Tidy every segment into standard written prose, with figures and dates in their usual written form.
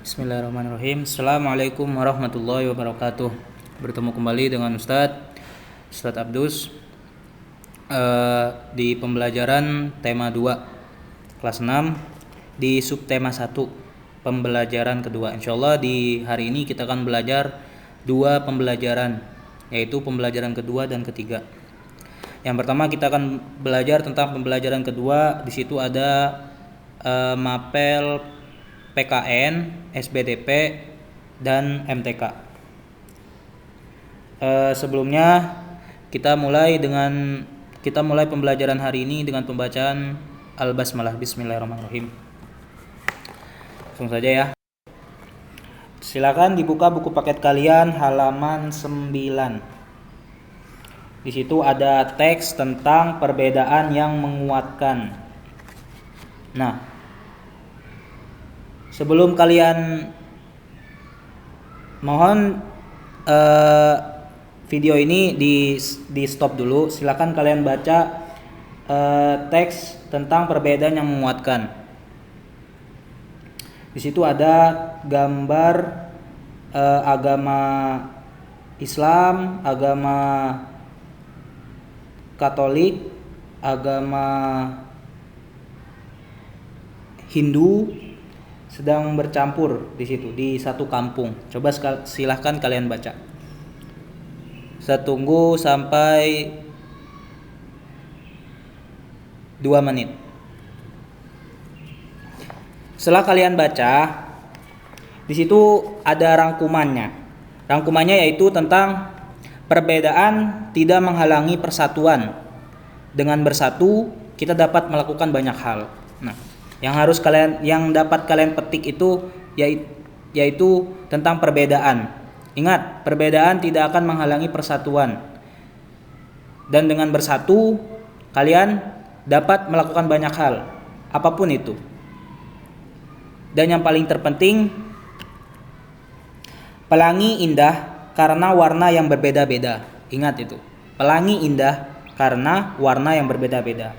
Bismillahirrahmanirrahim. Assalamualaikum warahmatullahi wabarakatuh. Bertemu kembali dengan Ustadz Abdus di pembelajaran tema 2 kelas 6 di subtema 1 pembelajaran kedua. Insyaallah di hari ini kita akan belajar 2 pembelajaran, yaitu pembelajaran kedua dan ketiga. Yang pertama kita akan belajar tentang pembelajaran kedua. Di situ ada mapel PKN, SBDP, dan MTK. Sebelumnya kita mulai pembelajaran hari ini dengan pembacaan Al-Basmalah. Bismillahirrahmanirrahim. Langsung saja ya. Silakan dibuka buku paket kalian halaman 9. Di situ ada teks tentang perbedaan yang menguatkan. Nah, sebelum kalian mohon video ini di stop dulu. Silakan kalian baca teks tentang perbedaan yang menguatkan. Di situ ada gambar agama Islam, agama Katolik, agama Hindu sedang bercampur di situ di satu kampung. Coba silahkan kalian baca. Saya tunggu sampai 2 menit. Setelah kalian baca, di situ ada rangkumannya. Rangkumannya yaitu tentang perbedaan tidak menghalangi persatuan. Dengan bersatu, kita dapat melakukan banyak hal. Nah, yang dapat kalian petik itu yaitu tentang perbedaan. Ingat, perbedaan tidak akan menghalangi persatuan. Dan dengan bersatu, kalian dapat melakukan banyak hal, apapun itu. Dan yang paling terpenting, pelangi indah karena warna yang berbeda-beda. Ingat itu. Pelangi indah karena warna yang berbeda-beda.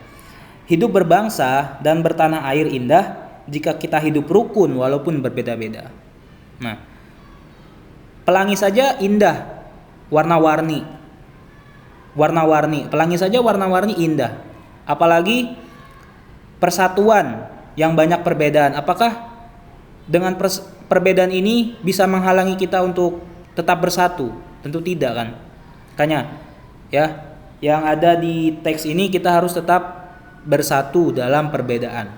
Hidup berbangsa dan bertanah air indah jika kita hidup rukun walaupun berbeda-beda. Nah, pelangi saja indah, warna-warni. Pelangi saja warna-warni indah. Apalagi persatuan yang banyak perbedaan. Apakah dengan perbedaan ini bisa menghalangi kita untuk tetap bersatu? Tentu tidak kan. Makanya ya, yang ada di teks ini kita harus tetap bersatu dalam perbedaan.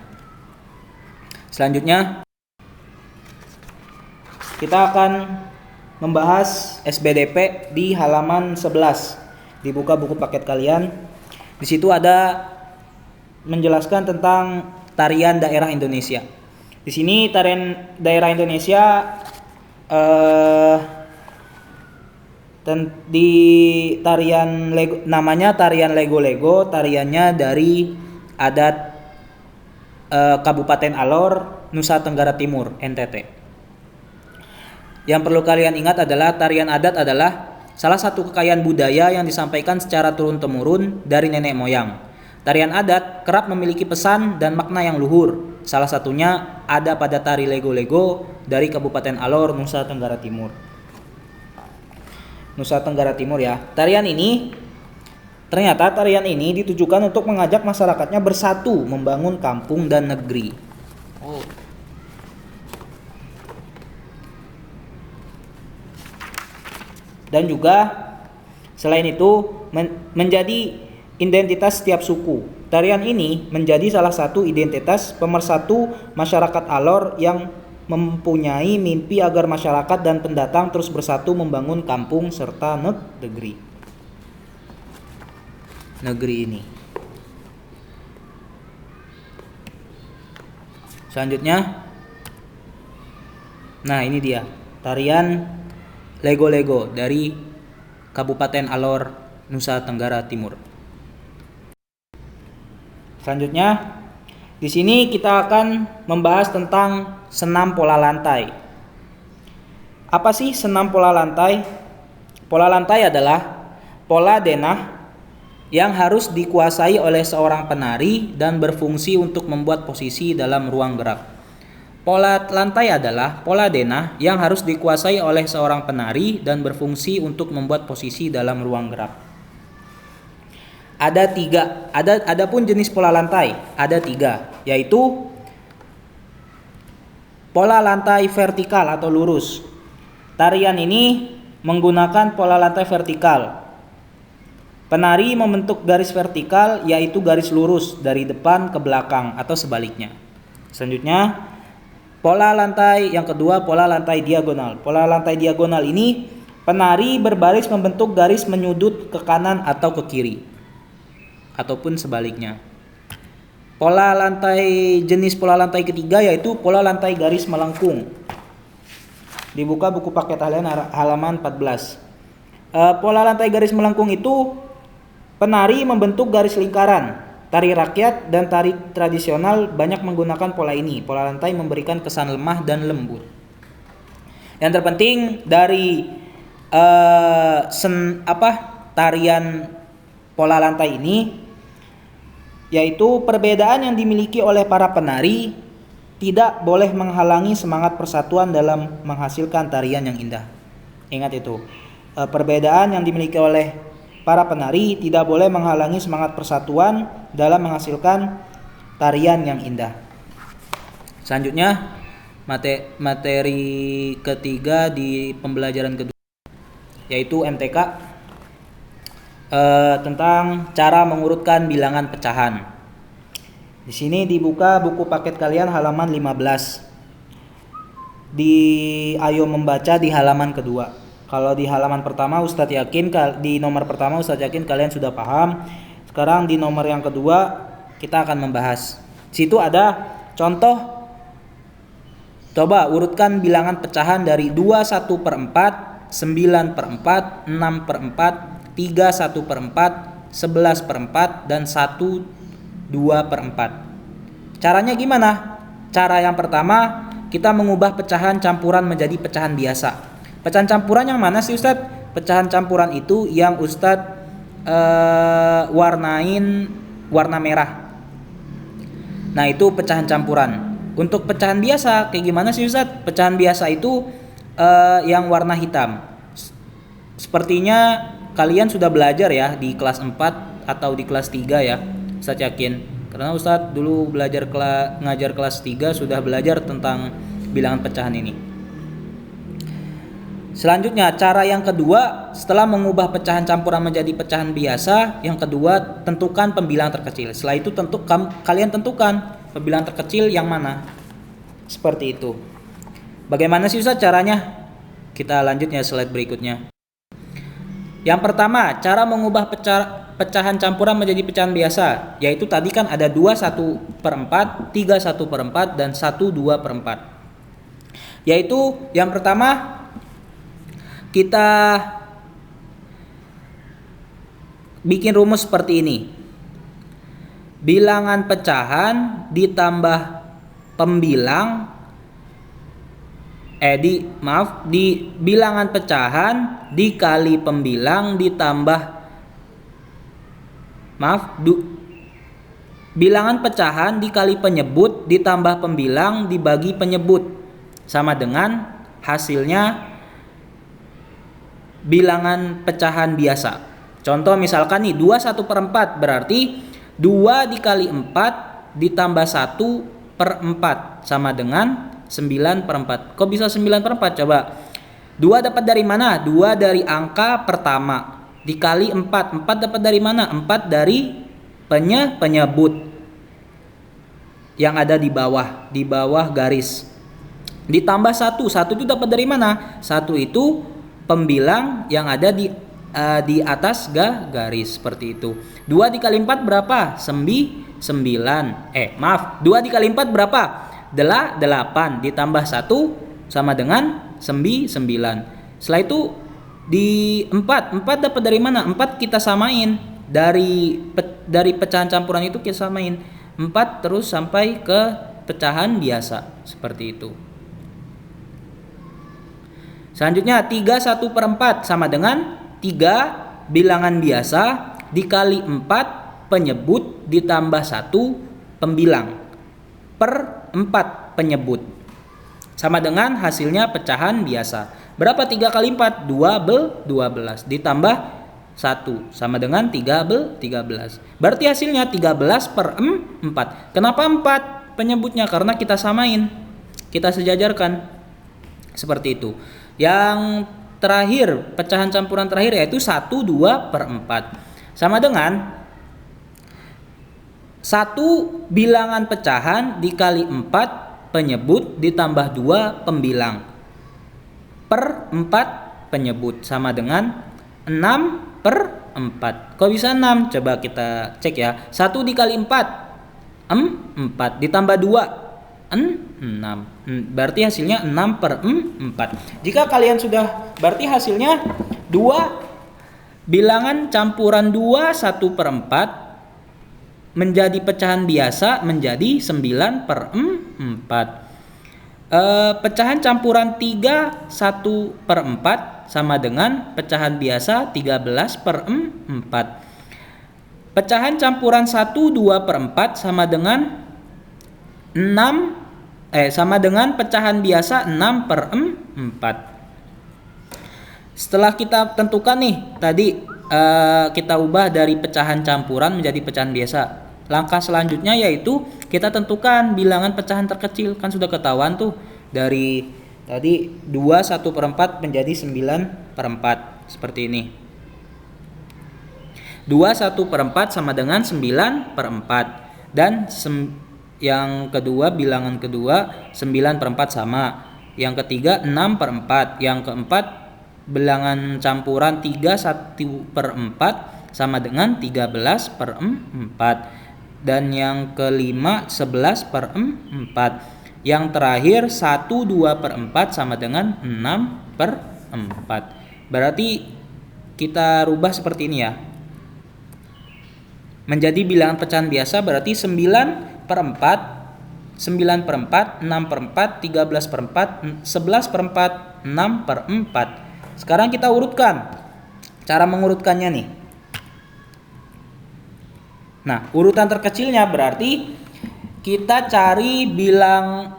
Selanjutnya kita akan membahas SBDP di halaman 11. Dibuka buku paket kalian. Di situ ada menjelaskan tentang tarian daerah Indonesia. Di sini tarian daerah Indonesia di tarian Lego, namanya tarian Lego-Lego. Tariannya dari adat Kabupaten Alor, Nusa Tenggara Timur, NTT. Yang perlu kalian ingat adalah tarian adat adalah salah satu kekayaan budaya yang disampaikan secara turun-temurun dari nenek moyang. Tarian adat kerap memiliki pesan dan makna yang luhur. Salah satunya ada pada tari Lego-Lego dari Kabupaten Alor, Nusa Tenggara Timur. Nusa Tenggara Timur ya. Ternyata tarian ini ditujukan untuk mengajak masyarakatnya bersatu membangun kampung dan negeri. Dan juga selain itu menjadi identitas setiap suku. Tarian ini menjadi salah satu identitas pemersatu masyarakat Alor yang mempunyai mimpi agar masyarakat dan pendatang terus bersatu membangun kampung serta negeri ini. Selanjutnya, nah ini dia tarian Lego-Lego dari Kabupaten Alor, Nusa Tenggara Timur. Selanjutnya, di sini kita akan membahas tentang senam pola lantai. Apa sih senam pola lantai? Pola lantai adalah pola denah yang harus dikuasai oleh seorang penari dan berfungsi untuk membuat posisi dalam ruang gerak. Pola lantai adalah pola denah yang harus dikuasai oleh seorang penari dan berfungsi untuk membuat posisi dalam ruang gerak. Adapun jenis pola lantai ada 3, yaitu pola lantai vertikal atau lurus. Tarian ini menggunakan pola lantai vertikal. Penari membentuk garis vertikal, yaitu garis lurus dari depan ke belakang atau sebaliknya. Selanjutnya, pola lantai yang kedua, pola lantai diagonal. Pola lantai diagonal ini penari berbaris membentuk garis menyudut ke kanan atau ke kiri, ataupun sebaliknya. Jenis pola lantai ketiga yaitu pola lantai garis melengkung. Dibuka buku paket kalian halaman 14. Pola lantai garis melengkung itu penari membentuk garis lingkaran. Tari rakyat dan tari tradisional banyak menggunakan pola ini. Pola lantai memberikan kesan lemah dan lembut. Yang terpenting dari tarian pola lantai ini yaitu perbedaan yang dimiliki oleh para penari tidak boleh menghalangi semangat persatuan dalam menghasilkan tarian yang indah. Ingat itu. Perbedaan yang dimiliki oleh para penari tidak boleh menghalangi semangat persatuan dalam menghasilkan tarian yang indah. Selanjutnya, materi ketiga di pembelajaran kedua yaitu MTK tentang cara mengurutkan bilangan pecahan. Di sini dibuka buku paket kalian halaman 15. Ayo membaca di halaman kedua. Kalau di halaman pertama Ustadz yakin, di nomor pertama Ustadz yakin kalian sudah paham. Sekarang di nomor yang kedua kita akan membahas. Di situ ada contoh. Coba urutkan bilangan pecahan dari 21/4, 9/4, 6/4, 3/1/4, 11/4, dan 1/2/4. Caranya gimana? Cara yang pertama, kita mengubah pecahan campuran menjadi pecahan biasa. Pecahan campuran yang mana sih Ustadz? Pecahan campuran itu yang Ustadz warnain warna merah. Nah, itu pecahan campuran. Untuk pecahan biasa kayak gimana sih Ustadz? Pecahan biasa itu yang warna hitam. Sepertinya kalian sudah belajar ya di kelas 4 atau di kelas 3 ya. Ustadz yakin. Karena Ustadz dulu ngajar kelas 3 sudah belajar tentang bilangan pecahan ini. Selanjutnya, cara yang kedua, setelah mengubah pecahan campuran menjadi pecahan biasa, yang kedua tentukan pembilang terkecil. Setelah itu kalian tentukan pembilang terkecil yang mana. Seperti itu. Bagaimana sih Ustadz caranya? Kita lanjutnya slide berikutnya. Yang pertama, cara mengubah pecahan campuran menjadi pecahan biasa, yaitu tadi kan ada 21/4, 3/1/4, dan 1/2/4. Yaitu yang pertama kita bikin rumus seperti ini. Bilangan pecahan ditambah pembilang bilangan pecahan dikali pembilang ditambah bilangan pecahan dikali penyebut ditambah pembilang dibagi penyebut sama dengan hasilnya bilangan pecahan biasa. Contoh misalkan nih 21/4 berarti 2 dikali 4 ditambah 1/4 sama dengan 9/4. Kok bisa 9/4? Coba. 2 dapat dari mana? 2 dari angka pertama. Dikali 4. 4 dapat dari mana? 4 dari penyebut yang ada di bawah garis. Ditambah 1. 1 itu dapat dari mana? 1 itu pembilang yang ada di atas garis seperti itu. 2 dikali 4 berapa? 9. 2 dikali 4 berapa? 8 ditambah 1 sama dengan 9. Setelah itu di 4 dapat dari mana? 4 kita samain dari pecahan campuran itu kita samain 4 terus sampai ke pecahan biasa seperti itu. Selanjutnya 3/1/4 sama dengan 3 bilangan biasa dikali 4 penyebut ditambah 1 pembilang per 4 penyebut. sama dengan hasilnya pecahan biasa. Berapa 3 kali 4? 12 ditambah 1 sama dengan 13. Berarti hasilnya 13 per 4. Kenapa 4 penyebutnya? Karena kita samain, kita sejajarkan seperti itu. Yang terakhir, pecahan campuran terakhir yaitu 1 2 per 4 sama dengan 1 bilangan pecahan dikali 4 penyebut ditambah 2 pembilang per 4 penyebut sama dengan 6 per 4. Kok bisa 6? Coba kita cek ya. 1 dikali 4 4 ditambah 2 6. Berarti hasilnya 6 per 4. Jika kalian sudah, berarti hasilnya 2 bilangan campuran 2 1 per 4 menjadi pecahan biasa menjadi 9 per 4. Pecahan campuran 3 1 per 4 sama dengan pecahan biasa 13 per 4. Pecahan campuran 1 2 per 4 sama dengan sama dengan pecahan biasa 6 per 4. Setelah kita tentukan nih tadi, kita ubah dari pecahan campuran menjadi pecahan biasa. Langkah selanjutnya yaitu kita tentukan bilangan pecahan terkecil. Kan sudah ketahuan tuh dari tadi 2 1 per 4 menjadi 9 per 4 seperti ini. 2 1 per 4 sama dengan 9 per 4. Dan yang kedua, bilangan kedua 9 per 4 sama. Yang ketiga 6 per 4. Yang keempat bilangan campuran 3 1 per 4 sama dengan 13 per 4. Dan yang kelima 11 per 4. Yang terakhir 1 2 per 4 sama dengan 6 per 4. Berarti kita rubah seperti ini ya. Menjadi bilangan pecahan biasa berarti 9 per 4, 9 per 4, 6 per 4, 13 per 4, 11 per 4, 6 per 4. Sekarang kita urutkan. Cara mengurutkannya nih. Nah, urutan terkecilnya berarti kita cari bilang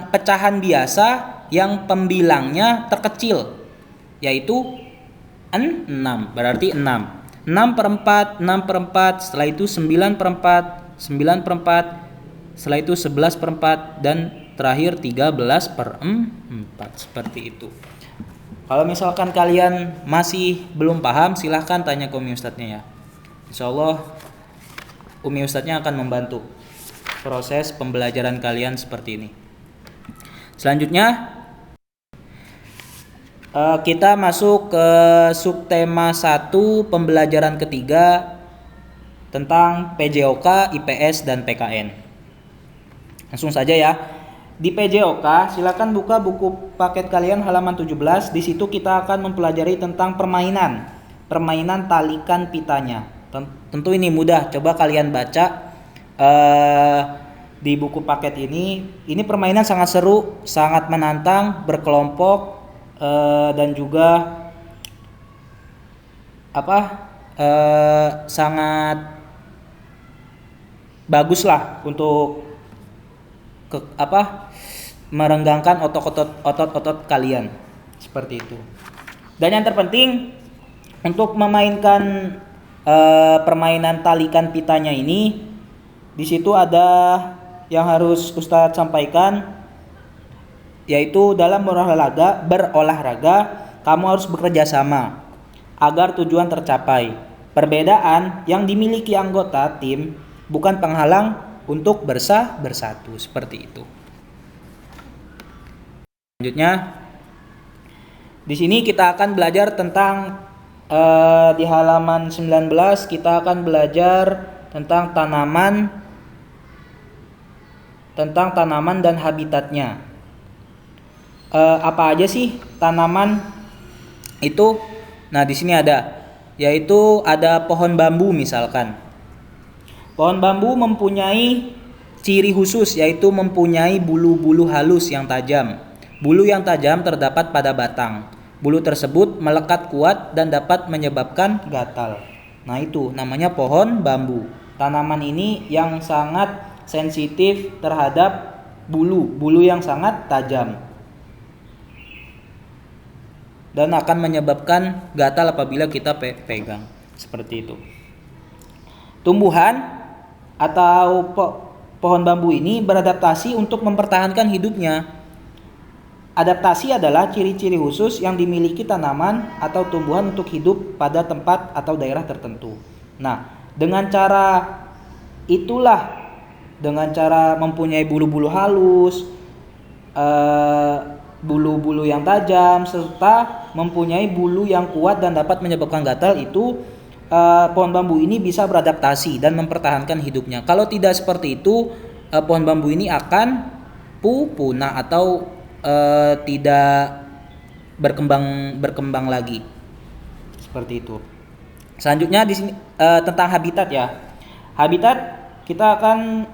pecahan biasa yang pembilangnya terkecil, yaitu 6. Berarti 6. 6 per 4, 6 per 4, setelah itu 9 per 4, 9 per 4, setelah itu 11 per 4, dan terakhir 13 per 4. Seperti itu. Kalau misalkan kalian masih belum paham, silahkan tanya ke Umi Ustadznya ya. Insya Allah Umi Ustadznya akan membantu proses pembelajaran kalian seperti ini. Selanjutnya kita masuk ke subtema 1 pembelajaran ketiga tentang PJOK, IPS, dan PKN. Langsung saja ya. Di PJOK silakan buka buku paket kalian halaman 17. Di situ kita akan mempelajari tentang permainan talikan pitanya. Tentu ini mudah, coba kalian baca di buku paket ini. Ini permainan sangat seru, sangat menantang, berkelompok, dan juga sangat bagus lah untuk merenggangkan otot-otot kalian seperti itu. Dan yang terpenting untuk memainkan permainan talikan pitanya ini, di situ ada yang harus Ustadz sampaikan, yaitu dalam berolahraga kamu harus bekerja sama agar tujuan tercapai. Perbedaan yang dimiliki anggota tim bukan penghalang untuk bersatu, seperti itu. Selanjutnya di sini kita akan belajar tentang di halaman 19 kita akan belajar tentang tanaman dan habitatnya. Apa aja sih tanaman itu? Nah, di sini yaitu ada pohon bambu misalkan. Pohon bambu mempunyai ciri khusus, yaitu mempunyai bulu-bulu halus yang tajam. Bulu yang tajam terdapat pada batang. Bulu tersebut melekat kuat dan dapat menyebabkan gatal. Nah, itu namanya pohon bambu. Tanaman ini yang sangat sensitif terhadap bulu yang sangat tajam dan akan menyebabkan gatal apabila kita pegang. Seperti itu. Tumbuhan atau pohon bambu ini beradaptasi untuk mempertahankan hidupnya. Adaptasi adalah ciri-ciri khusus yang dimiliki tanaman atau tumbuhan untuk hidup pada tempat atau daerah tertentu. Nah, dengan cara mempunyai bulu-bulu halus, bulu-bulu yang tajam, serta mempunyai bulu yang kuat dan dapat menyebabkan gatal, itu pohon bambu ini bisa beradaptasi dan mempertahankan hidupnya. Kalau tidak seperti itu, pohon bambu ini akan punah atau tidak berkembang lagi. Seperti itu. Selanjutnya di sini tentang habitat ya. Habitat kita akan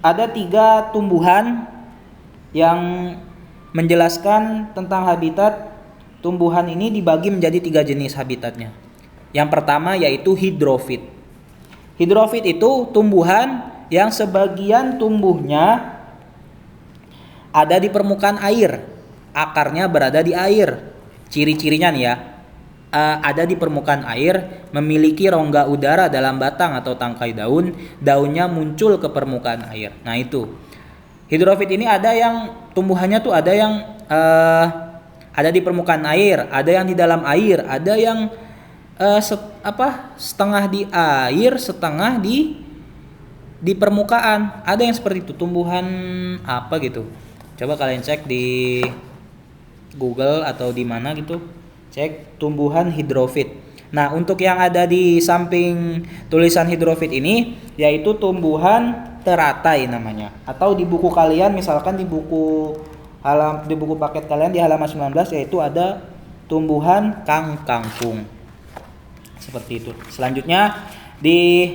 ada 3 tumbuhan yang menjelaskan tentang habitat. Tumbuhan ini dibagi menjadi 3 jenis habitatnya. Yang pertama yaitu hidrofit. Hidrofit itu tumbuhan yang sebagian tumbuhnya ada di permukaan air, akarnya berada di air. Ciri-cirinya nih ya, ada di permukaan air, memiliki rongga udara dalam batang atau tangkai daun, daunnya muncul ke permukaan air. Nah itu, hidrofit ini ada yang tumbuhannya tuh ada yang ada di permukaan air, ada yang di dalam air, ada yang setengah di air, setengah di permukaan. Ada yang seperti itu, tumbuhan apa gitu. Coba kalian cek di Google atau di mana gitu, cek tumbuhan hidrofit. Nah, untuk yang ada di samping tulisan hidrofit ini yaitu tumbuhan teratai namanya. Atau di buku kalian, misalkan di buku paket kalian di halaman 19 yaitu ada tumbuhan kangkung. Seperti itu. Selanjutnya di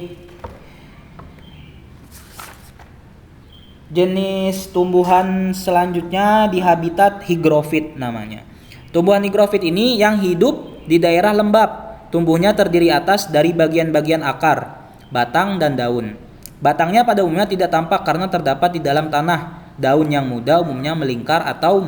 jenis tumbuhan selanjutnya di habitat higrofit namanya. Tumbuhan higrofit ini yang hidup di daerah lembab. Tumbuhnya terdiri atas dari bagian-bagian akar, batang, dan daun. Batangnya pada umumnya tidak tampak karena terdapat di dalam tanah. Daun yang muda umumnya melingkar atau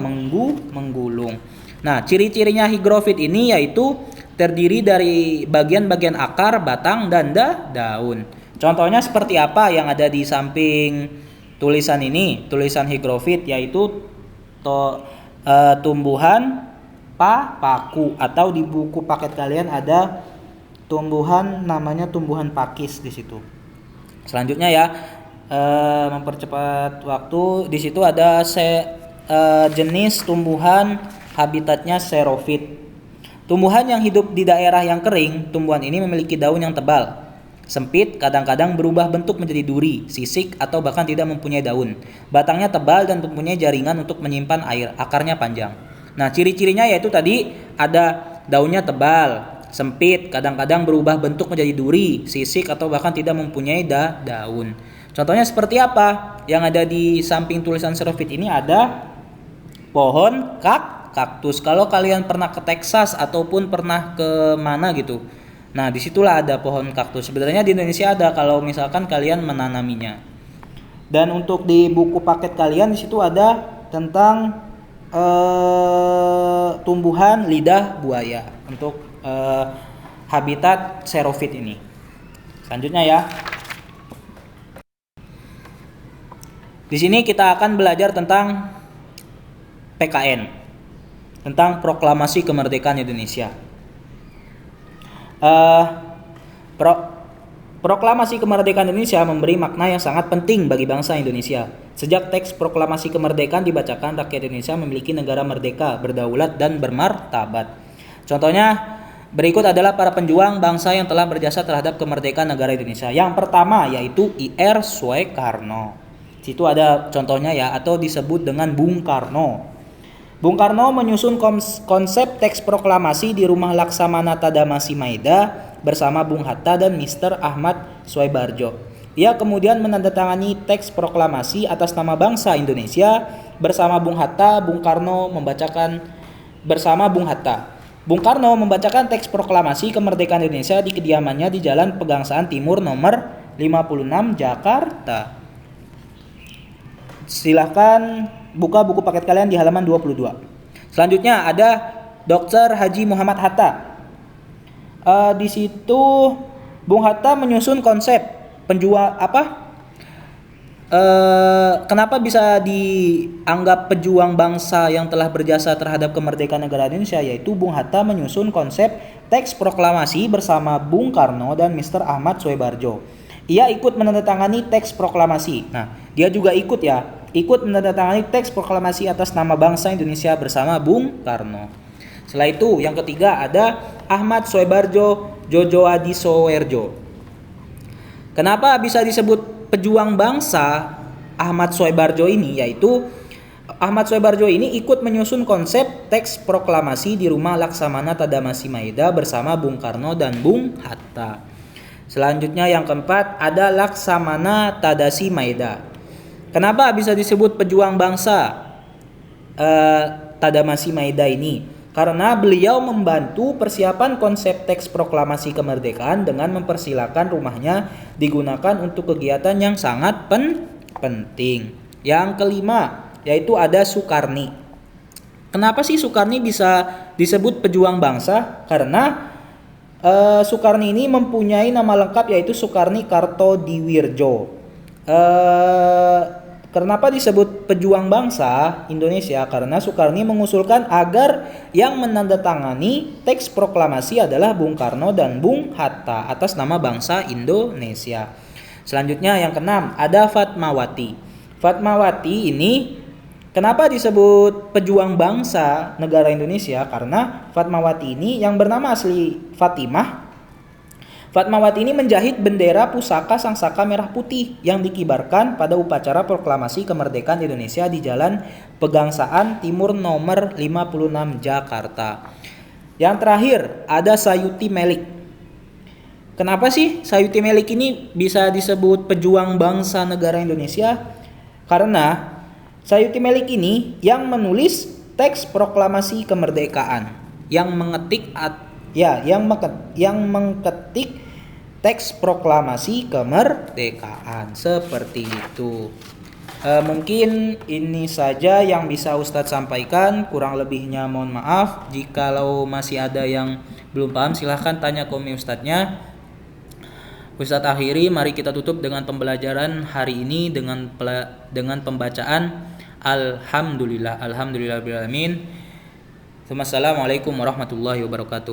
menggulung. Nah, ciri-cirinya higrofit ini yaitu terdiri dari bagian-bagian akar, batang, dan daun. Contohnya seperti apa yang ada di samping tulisan ini, tulisan higrofit, yaitu tumbuhan paku, atau di buku paket kalian ada tumbuhan namanya tumbuhan pakis di situ. Selanjutnya ya, mempercepat waktu, di situ ada jenis tumbuhan habitatnya xerofit. Tumbuhan yang hidup di daerah yang kering, tumbuhan ini memiliki daun yang tebal, sempit, kadang-kadang berubah bentuk menjadi duri, sisik, atau bahkan tidak mempunyai daun. Batangnya tebal dan mempunyai jaringan untuk menyimpan air, akarnya panjang. Nah, ciri-cirinya yaitu tadi ada daunnya tebal, sempit, kadang-kadang berubah bentuk menjadi duri, sisik, atau bahkan tidak mempunyai daun. Contohnya seperti apa? Yang ada di samping tulisan xerofit ini ada pohon kaktus. Kalau kalian pernah ke Texas ataupun pernah ke mana gitu, nah disitulah ada pohon kaktus. Sebenarnya di Indonesia ada kalau misalkan kalian menanaminya. Dan untuk di buku paket kalian di situ ada tentang tumbuhan lidah buaya untuk habitat xerofit ini. Selanjutnya ya. Di sini kita akan belajar tentang PKN, tentang Proklamasi Kemerdekaan Indonesia. Proklamasi Kemerdekaan Indonesia memberi makna yang sangat penting bagi bangsa Indonesia. Sejak teks Proklamasi Kemerdekaan dibacakan, rakyat Indonesia memiliki negara merdeka, berdaulat, dan bermartabat. Contohnya berikut adalah para penjuang bangsa yang telah berjasa terhadap kemerdekaan negara Indonesia. Yang pertama yaitu I.R. Soekarno. Situ ada contohnya ya, atau disebut dengan Bung Karno. Bung Karno menyusun konsep teks proklamasi di rumah Laksamana Tadamasi Maeda bersama Bung Hatta dan Mr. Ahmad Soebarjo. Ia kemudian menandatangani teks proklamasi atas nama bangsa Indonesia bersama Bung Hatta. Bung Karno membacakan bersama Bung Hatta. Bung Karno membacakan teks proklamasi kemerdekaan Indonesia di kediamannya di Jalan Pegangsaan Timur nomor 56 Jakarta. Silahkan buka buku paket kalian di halaman 22. Selanjutnya ada Dr. Haji Muhammad Hatta. Di situ Bung Hatta menyusun konsep kenapa bisa dianggap pejuang bangsa yang telah berjasa terhadap kemerdekaan negara Indonesia, yaitu Bung Hatta menyusun konsep teks proklamasi bersama Bung Karno dan Mr. Ahmad Soebardjo. Ia ikut menandatangani teks proklamasi. Nah, dia juga ikut menandatangani teks proklamasi atas nama bangsa Indonesia bersama Bung Karno. Setelah itu, yang ketiga ada Ahmad Soebardjo Jojo Adi Sowerjo. Kenapa bisa disebut pejuang bangsa Ahmad Soebardjo ini? Yaitu Ahmad Soebardjo ini ikut menyusun konsep teks proklamasi di rumah Laksamana Tadamasi Maeda bersama Bung Karno dan Bung Hatta. Selanjutnya yang keempat ada Laksamana Tadasi Maeda. Kenapa bisa disebut pejuang bangsa Tadamasi Maeda ini? Karena beliau membantu persiapan konsep teks proklamasi kemerdekaan dengan mempersilahkan rumahnya digunakan untuk kegiatan yang sangat penting. Yang kelima yaitu ada Sukarni. Kenapa sih Sukarni bisa disebut pejuang bangsa? Karena Sukarni ini mempunyai nama lengkap yaitu Sukarni Kartodiwirjo. Kenapa disebut pejuang bangsa Indonesia? Karena Sukarni mengusulkan agar yang menandatangani teks proklamasi adalah Bung Karno dan Bung Hatta atas nama bangsa Indonesia. Selanjutnya yang keenam ada Fatmawati. Fatmawati ini kenapa disebut pejuang bangsa negara Indonesia? Karena Fatmawati ini yang bernama asli Fatimah. Fatmawati ini menjahit bendera pusaka Sangsaka Merah Putih yang dikibarkan pada upacara proklamasi kemerdekaan Indonesia di Jalan Pegangsaan Timur nomor 56 Jakarta. Yang terakhir ada Sayuti Melik. Kenapa sih Sayuti Melik ini bisa disebut pejuang bangsa negara Indonesia? Karena Sayuti Melik ini yang menulis teks proklamasi kemerdekaan, yang mengetik teks proklamasi kemerdekaan seperti itu. Mungkin ini saja yang bisa Ustadz sampaikan. Kurang lebihnya mohon maaf. Jikalau masih ada yang belum paham silahkan tanya ke Ustadznya. Ustadz akhiri, mari kita tutup dengan pembelajaran hari ini dengan pembacaan Alhamdulillahirabbil alamin. Wassalamualaikum warahmatullahi wabarakatuh.